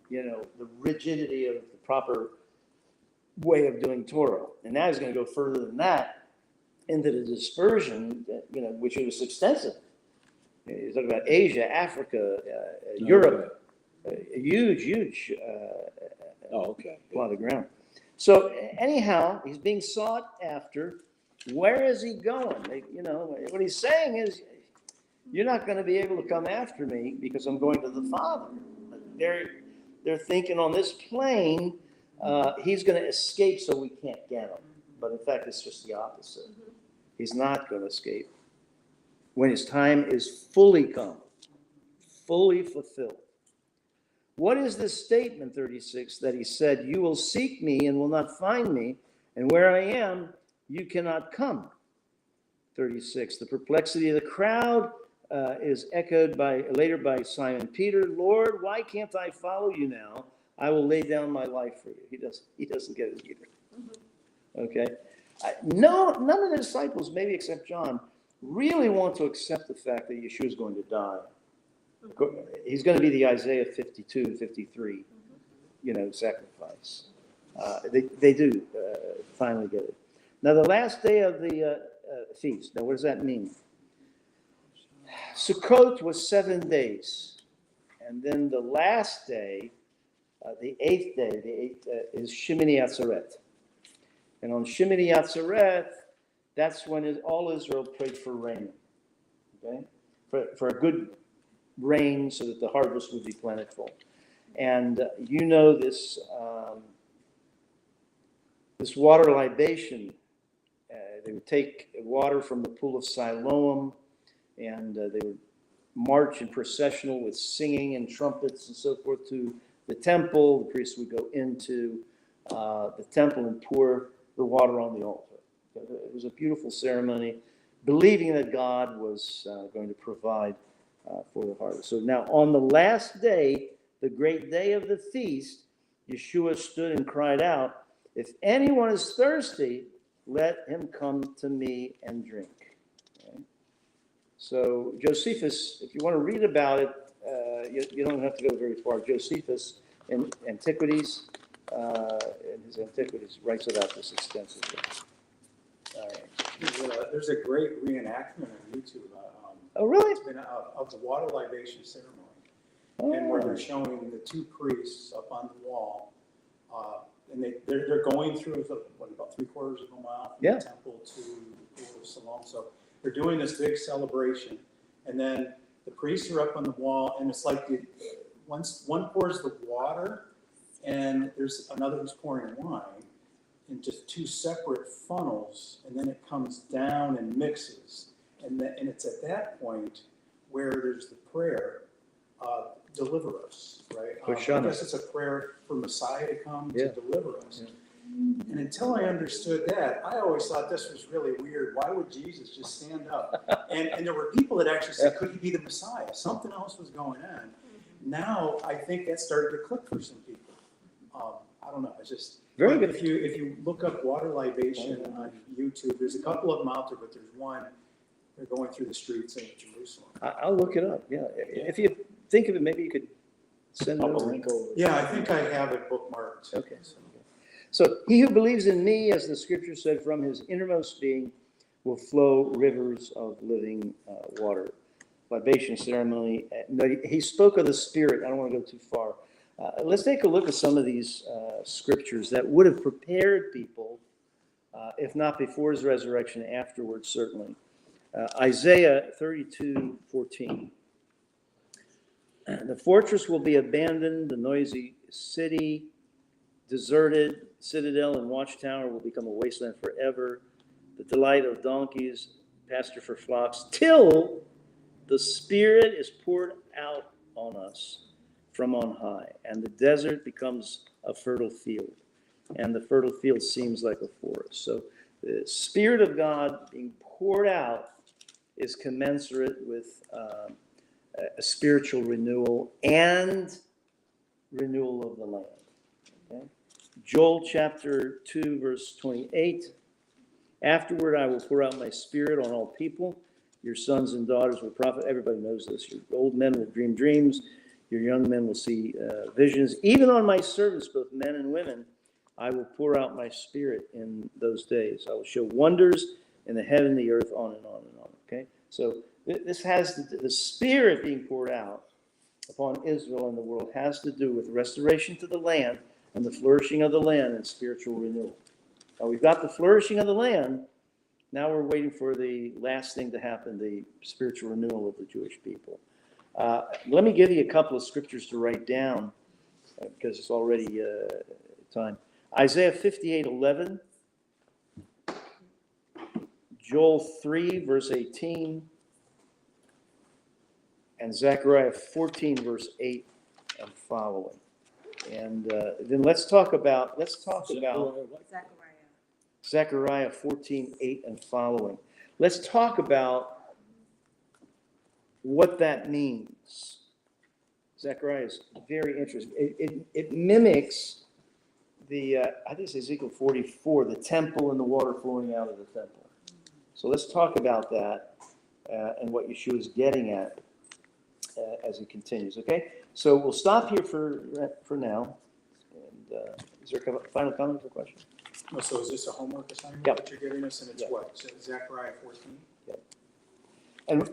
the rigidity of the proper way of doing Torah, and now he's going to go further than that into the dispersion, which was extensive. He's talking about Asia, Africa, Europe, a huge plot of ground. So anyhow, he's being sought after. Where is he going? What he's saying is, you're not going to be able to come after me because I'm going to the Father. They're thinking on this plane, he's going to escape so we can't get him. But in fact, it's just the opposite. He's not going to escape. when his time is fully come, fully fulfilled. What is this statement, 36, that he said, you will seek me and will not find me, and where I am, you cannot come? 36, the perplexity of the crowd is echoed later by Simon Peter. Lord, why can't I follow you now? I will lay down my life for you. He doesn't get it either. Okay? No, none of the disciples, maybe except John, really want to accept the fact that Yeshua is going to die. He's going to be the Isaiah 52, 53, sacrifice. They do finally get it. Now, the last day of the feast. Now, what does that mean? Sukkot was 7 days. And then the last day, the eighth day, is Shemini Atzeret. And on Shemini Atzeret, that's when all Israel prayed for rain. Okay? For a good rain so that the harvest would be plentiful. And this water libation, they would take water from the pool of Siloam, and they would march in processional with singing and trumpets and so forth to the temple. The priests would go into the temple and pour the water on the altar. It was a beautiful ceremony, believing that God was going to provide for the harvest. So now on the last day, the great day of the feast, Yeshua stood and cried out, if anyone is thirsty, let him come to me and drink. Okay? So Josephus, if you want to read about it, you don't have to go very far. Josephus in Antiquities, in his Antiquities, writes about this extensively. All right. There's a great reenactment on YouTube. Oh, really? It's been of the water libation ceremony, Oh. and where they're showing the two priests up on the wall, and they're going through about 3/4 of a mile from Yeah. the temple to the pool of Siloam. So they're doing this big celebration, and then the priests are up on the wall, and it's like once one pours the water, and there's another who's pouring wine into two separate funnels, and then it comes down and mixes. And it's at that point where there's the prayer, deliver us, right? I guess it's a prayer for Messiah to come to deliver us. Yeah. And until I understood that, I always thought this was really weird. Why would Jesus just stand up? And there were people that actually said, could he be the Messiah? Something else was going on. Now, I think that started to click for some people. I don't know. It's just very good. If you look up water libation on YouTube, there's a couple of them out there, but there's one. They're going through the streets of Jerusalem. I'll look it up. Yeah. If you think of it, maybe you could send it over. Yeah, I think I have it bookmarked. Okay. So he who believes in me, as the scripture said, from his innermost being will flow rivers of living water. Libation ceremony. He spoke of the Spirit. I don't want to go too far. Let's take a look at some of these scriptures that would have prepared people, if not before his resurrection, afterwards, certainly. Isaiah 32:14. The fortress will be abandoned, the noisy city deserted, citadel and watchtower will become a wasteland forever. The delight of donkeys, pasture for flocks, till the Spirit is poured out on us from on high, and the desert becomes a fertile field, and the fertile field seems like a forest. So the Spirit of God being poured out is commensurate with a spiritual renewal and renewal of the land. Okay? Joel chapter 2, verse 28. Afterward, I will pour out my Spirit on all people. Your sons and daughters will prophet. Everybody knows this. Your old men will dream dreams. Your young men will see visions. Even on my servants, both men and women, I will pour out my Spirit in those days. I will show wonders in the heaven, the earth, on and on and on. Okay? So this has the Spirit being poured out upon Israel and the world has to do with restoration to the land and the flourishing of the land and spiritual renewal. Now we've got the flourishing of the land. Now we're waiting for the last thing to happen, the spiritual renewal of the Jewish people. Let me give you a couple of scriptures to write down because it's already time. Isaiah 58:11. Joel 3, verse 18, and Zechariah 14, verse 8 and following. And then let's talk about Zechariah. Zechariah 14, 8 and following. Let's talk about what that means. Zechariah is very interesting. It mimics the, I think it's Ezekiel 44, the temple and the water flowing out of the temple. So let's talk about that and what Yeshua is getting at as he continues, okay? So we'll stop here for now. And is there a final comment or question? Oh, so is this a homework assignment Yep. that you're giving us, and it's Yep. what, Zechariah 14?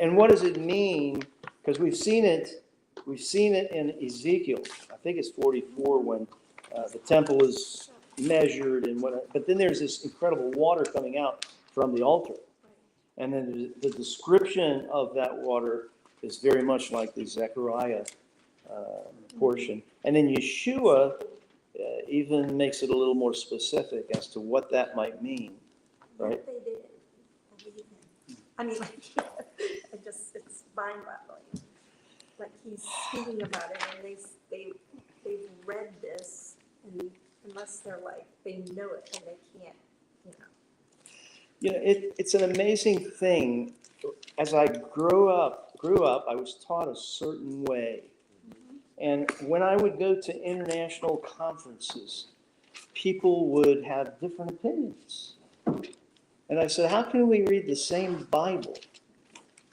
And what does it mean? Because we've seen it in Ezekiel. I think it's 44 when the temple is measured and what. But then there's this incredible water coming out from the altar, and then the description of that water is very much like the Zechariah portion. And then Yeshua even makes it a little more specific as to what that might mean, right? They didn't believe him. I mean, like, it's mind-boggling. Like, he's speaking about it, and they've read this, and unless they're like, they know it, and they can't, you know. You know, it's an amazing thing. As I grew up, I was taught a certain way. And when I would go to international conferences, people would have different opinions. And I said, how can we read the same Bible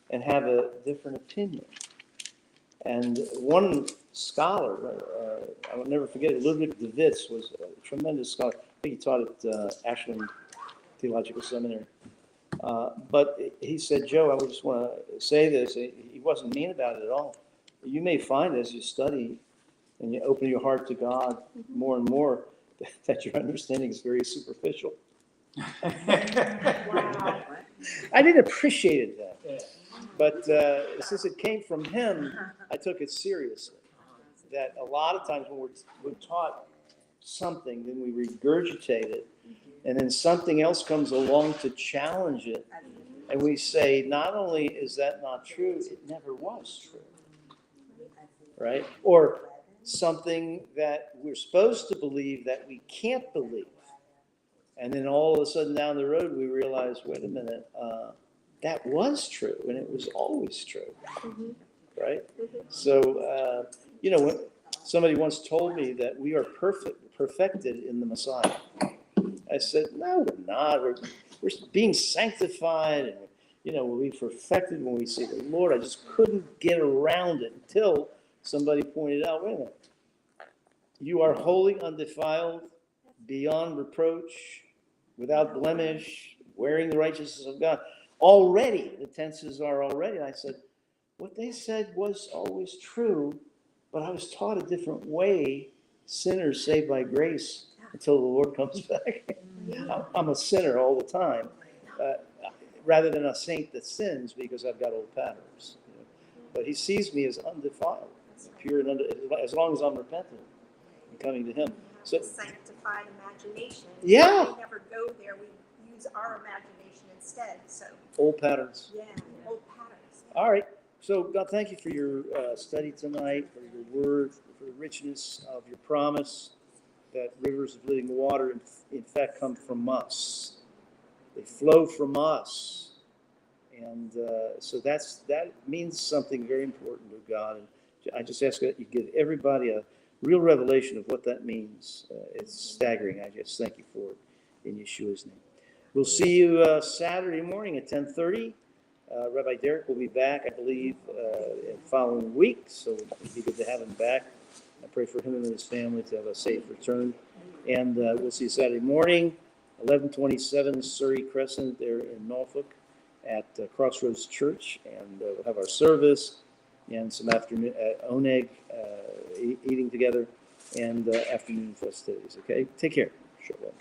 and have a different opinion? And one scholar, I will never forget it, Ludwig de Witz was a tremendous scholar. I think he taught at Ashland Theological Seminary. But he said, Joe, I just want to say this. He wasn't mean about it at all. You may find as you study and you open your heart to God more and more that your understanding is very superficial. Wow. I didn't appreciate it then. But since it came from him, I took it seriously. That a lot of times when we're taught something, then we regurgitate it, and then something else comes along to challenge it. And we say, not only is that not true, it never was true. Right? Or something that we're supposed to believe that we can't believe. And then all of a sudden down the road, we realize, wait a minute, that was true, and it was always true. Right? So, you know, when somebody once told me that we are perfected in the Messiah. I said, no, we're not. We're being sanctified, and, you know, we'll be perfected when we see the Lord. I just couldn't get around it until somebody pointed out, wait a minute, you are holy, undefiled, beyond reproach, without blemish, wearing the righteousness of God. Already, the tenses are already. And I said, what they said was always true, but I was taught a different way, sinners saved by grace until the Lord comes back. I'm a sinner all the time, rather than a saint that sins because I've got old patterns. You know? But he sees me as undefiled, pure and as long as I'm repentant and coming to him. So, Sanctified imagination. Yeah. We never go there. We use our imagination instead. So, old patterns. yeah, old patterns. All right. So, God, thank you for your study tonight, for your word, for the richness of your promise that rivers of living water, in fact, come from us. They flow from us. And so that means something very important to God. And I just ask that you give everybody a real revelation of what that means. It's staggering. I just thank you for it in Yeshua's name. We'll see you Saturday morning at 10:30. Rabbi Derek will be back, I believe, in the following week. So it'd be good to have him back. I pray for him and his family to have a safe return. And we'll see you Saturday morning, 1127 Surrey Crescent there in Norfolk at Crossroads Church. And we'll have our service and some afternoon oneg eating together and afternoon festivities. Okay? Take care. Shalom.